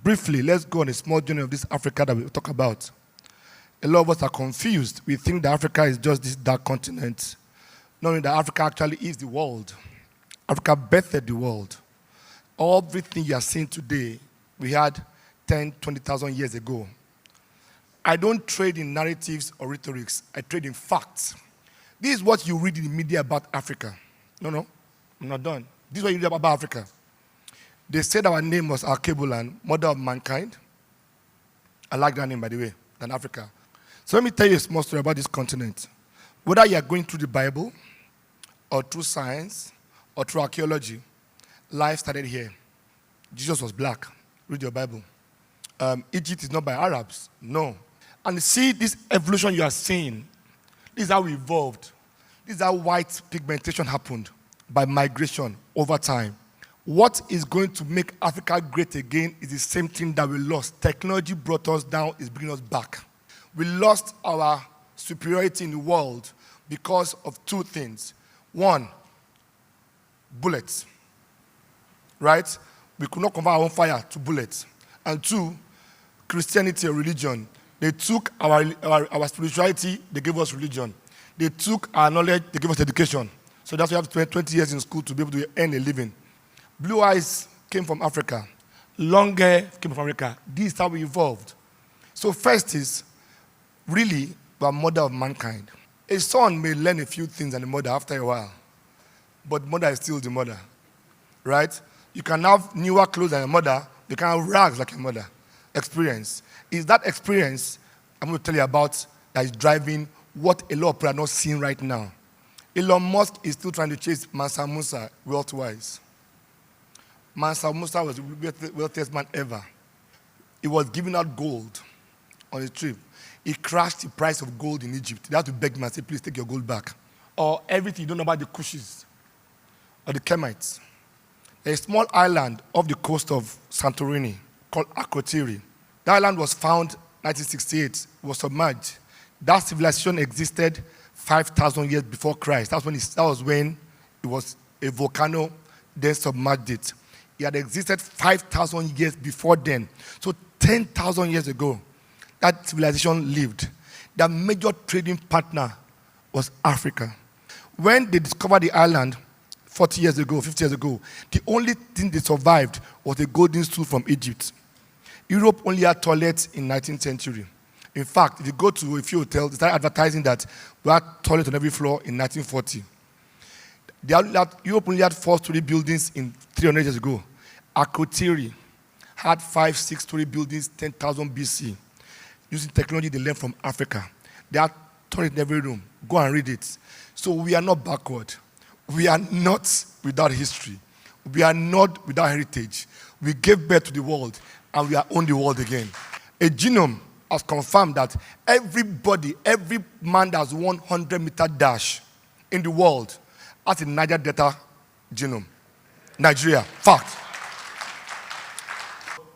Briefly, let's go on a small journey of this Africa that we talk about. A lot of us are confused. We think that Africa is just this dark continent, knowing that Africa actually is the world. Africa birthed the world. Everything you are seeing today, we had 10, 20,000 years ago. I don't trade in narratives or rhetorics. I trade in facts. This is what you read in the media about Africa. No, I'm not done. This is what you read about Africa. They said our name was Alkebulan, mother of mankind. I like that name, by the way, than Africa. So let me tell you a small story about this continent. Whether you are going through the Bible, or through science, or through archaeology, life started here. Jesus was black. Read your Bible. Egypt is not by Arabs. No. And see this evolution you are seeing. This is how we evolved. This is how white pigmentation happened by migration over time. What is going to make Africa great again is the same thing that we lost. Technology brought us down, is bringing us back. We lost our superiority in the world because of two things. One, bullets. Right? We could not convert our own fire to bullets. And two, Christianity or religion. They took our spirituality, they gave us religion. They took our knowledge, they gave us education. So that's why you have to spend 20 years in school to be able to earn a living. Blue eyes came from Africa. Long hair came from Africa. This is how we evolved. So first is, really, we are mother of mankind. A son may learn a few things than the mother after a while. But mother is still the mother. Right? You can have newer clothes than your mother. You can have rags like your mother. Experience. Is that experience I'm going to tell you about that is driving what a lot of people are not seeing right now. Elon Musk is still trying to chase Mansa Musa wealth-wise. Mansa Musa was the wealthiest man ever. He was giving out gold on a trip. He crashed the price of gold in Egypt. They had to beg him and say, please take your gold back. Or everything you don't know about the Kushis or the Kemites. There's a small island off the coast of Santorini called AKINTOYE. That island was found in 1968. It was submerged. That civilization existed 5,000 years before Christ. That was when it was a volcano, then submerged it. It had existed 5,000 years before then. So 10,000 years ago, that civilization lived. Their major trading partner was Africa. When they discovered the island 40 years ago, 50 years ago, the only thing they survived was a golden stool from Egypt. Europe only had toilets in the 19th century. In fact, if you go to a few hotels, they started advertising that we had toilets on every floor in 1940. Europe only had 4-story buildings in 300 years ago. AKINTOYE had 5-6-story buildings, 10,000 BC. Using technology they learned from Africa. They had toilets in every room. Go and read it. So we are not backward. We are not without history. We are not without heritage. We gave birth to the world, and we are on the world again. A genome has confirmed that everybody, every man that's 100-meter dash in the world has a Niger Delta genome. Nigeria, fact.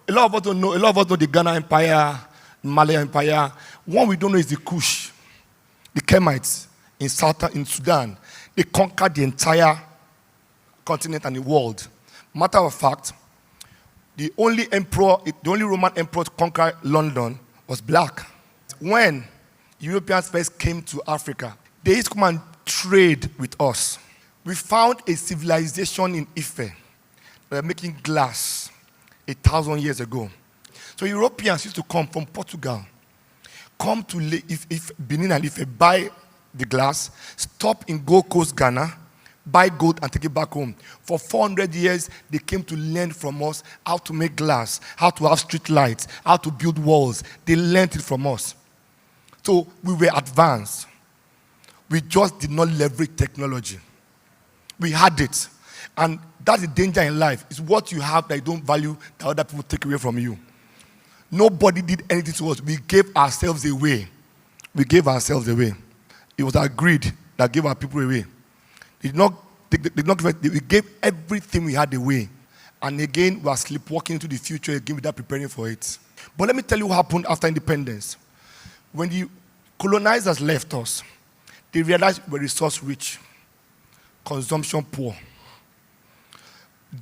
A lot of us don't know. A lot of us know the Ghana Empire, Malay Empire. One we don't know is the Kush, the Kemites in Sudan. They conquered the entire continent and the world. Matter of fact, the only Roman emperor to conquer London was black. When Europeans first came to Africa, they used to come and trade with us. We found a civilization in Ife. They were making glass 1,000 years ago. So Europeans used to come from Portugal, come to Benin and Ife, buy the glass, stop in Gold Coast, Ghana, buy gold and take it back home. For 400 years, they came to learn from us how to make glass, how to have street lights, how to build walls. They learned it from us. So we were advanced. We just did not leverage technology. We had it. And that's the danger in life. It's what you have that you don't value that other people take away from you. Nobody did anything to us. We gave ourselves away. We gave ourselves away. It was our greed that gave our people away. We gave everything we had away. And again, we are sleepwalking into the future again without preparing for it. But let me tell you what happened after independence. When the colonizers left us, they realized we were resource rich, consumption poor.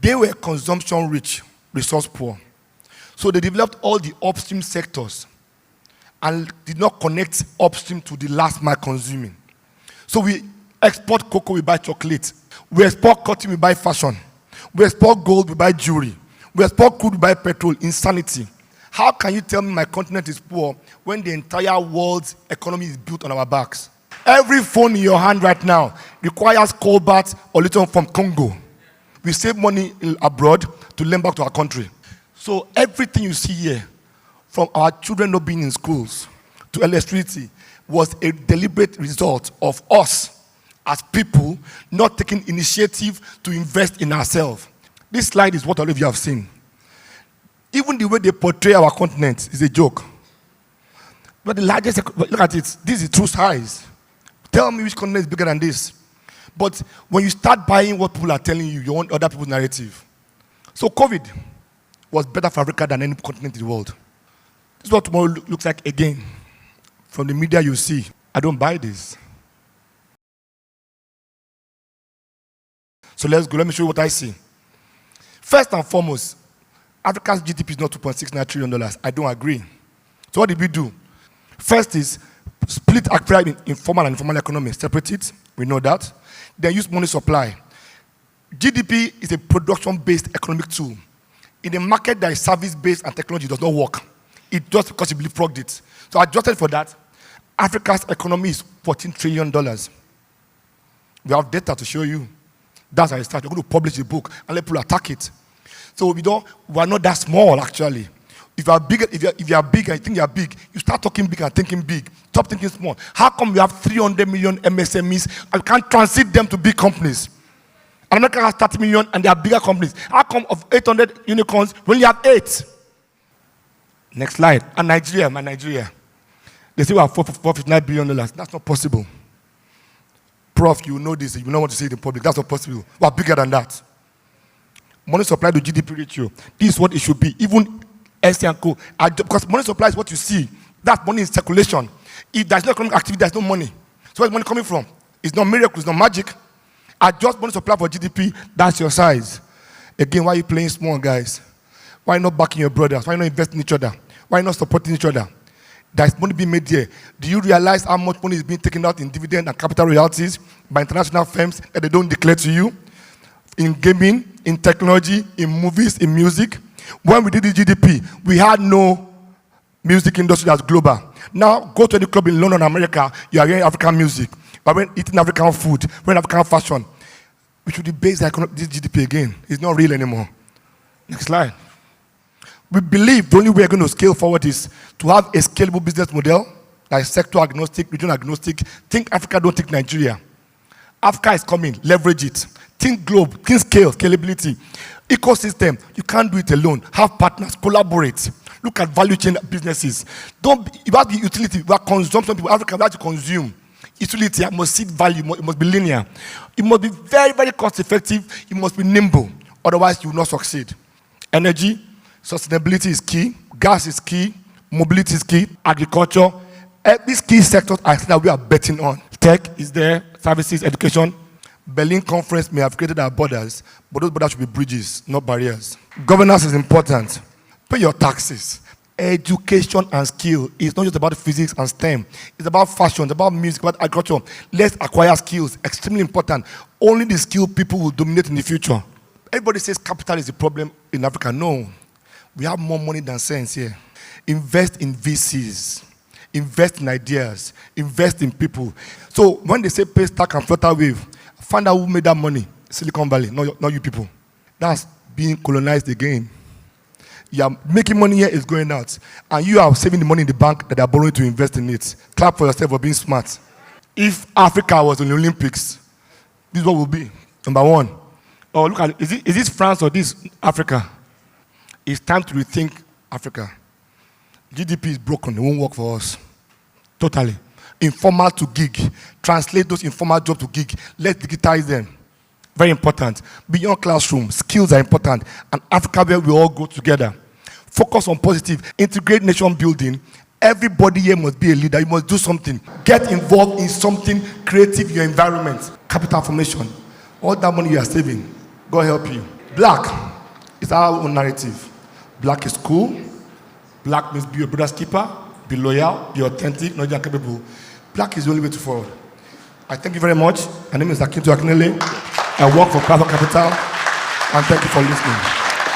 They were consumption rich, resource poor. So they developed all the upstream sectors and did not connect upstream to the last mile consuming. So we export cocoa, we buy chocolate. We export cotton, we buy fashion. We export gold, we buy jewelry. We export crude, we buy petrol. Insanity. How can you tell me my continent is poor when the entire world's economy is built on our backs? Every phone in your hand right now requires cobalt or lithium from Congo. We save money abroad to lend back to our country. So everything you see here, from our children not being in schools to electricity, was a deliberate result of us as people not taking initiative to invest in ourselves. This slide is what all of you have seen. Even the way they portray our continent is a joke. But the largest, look at it, this is true size. Tell me which continent is bigger than this. But when you start buying what people are telling you, you want other people's narrative. So COVID was better for Africa than any continent in the world. This is what tomorrow looks like again. From the media you see, I don't buy this. So let's go, let me show you what I see. First and foremost, Africa's GDP is not $2.69 trillion. I don't agree. So what did we do? First is split Africa in informal and informal economy. Separate it, we know that. Then use money supply. GDP is a production-based economic tool. In a market that is service-based and technology does not work, it just because you leapfrogged it. So adjusted for that, Africa's economy is $14 trillion. We have data to show you. That's how it starts. We're going to publish a book and let people attack it. So we're not that small, actually. If you are big, if you are big and you think you are big, you start talking big and thinking big. Stop thinking small. How come we have 300 million MSMEs and we can't transit them to big companies? And America has 30 million and they are bigger companies. How come of 800 unicorns, we only have 8? Next slide. And Nigeria. They say we have $459 billion. That's not possible. Prof, you know this. You don't want to say it in public. That's not possible. We are bigger than that. Money supply to GDP ratio. This is what it should be. Even SC and Co. Because money supply is what you see. That money is circulation. If there's no economic activity, there's no money. So where's money coming from? It's not miracle, it's not magic. Adjust money supply for GDP, that's your size. Again, why are you playing small, guys? Why not backing your brothers? Why not investing in each other? Why not supporting each other? There's money being made here. Do you realize how much money is being taken out in dividend and capital royalties by international firms that they don't declare to you? In gaming, in technology, in movies, in music. When we did the GDP, we had no music industry that's global. Now, go to any club in London, America, you are hearing African music. You are eating African food, wearing African fashion. We should debase this GDP again. It's not real anymore. Next slide. We believe the only way we're going to scale forward is to have a scalable business model, like sector agnostic, region agnostic. Think Africa, don't think Nigeria. Africa is coming, leverage it. Think globe, think scale, scalability. Ecosystem, you can't do it alone. Have partners, collaborate. Look at value chain businesses. You have the utility, we are consumption people. Africa like to consume. Utility, I must see value, it must be linear. It must be very, very cost effective. It must be nimble. Otherwise, you will not succeed. Energy, sustainability is key. Gas is key. Mobility is key. Agriculture. These key sectors are that we are betting on. Tech is there. Services, education. Berlin Conference may have created our borders, but those borders should be bridges, not barriers. Governance is important. Pay your taxes. Education and skill is not just about physics and STEM. It's about fashion, it's about music, about agriculture. Let's acquire skills, extremely important. Only the skilled people will dominate in the future. Everybody says capital is the problem in Africa. No, we have more money than sense here. Invest in VCs. Invest in ideas. Invest in people. So when they say pay stack and flutter wave, find out who made that money. Silicon Valley, not you people. That's being colonized again. You are making money here, it's going out. And you are saving the money in the bank that they are borrowing to invest in it. Clap for yourself for being smart. If Africa was in the Olympics, this is what will be. Number one. Oh, look at it. Is this France or this Africa? It's time to rethink Africa. GDP is broken, it won't work for us. Totally. Informal to gig. Translate those informal jobs to gig. Let's digitize them. Very important. Beyond classroom, skills are important. And Africa where we all go together. Focus on positive. Integrate nation building. Everybody here must be a leader. You must do something. Get involved in something creative in your environment. Capital formation. All that money you are saving, God help you. Black is our own narrative. Black is cool. Black means be your brother's keeper, be loyal, be authentic, knowledgeable and capable. Black is the only way to forward. I thank you very much. My name is AKINTOYE. I work for Private Capital, and thank you for listening.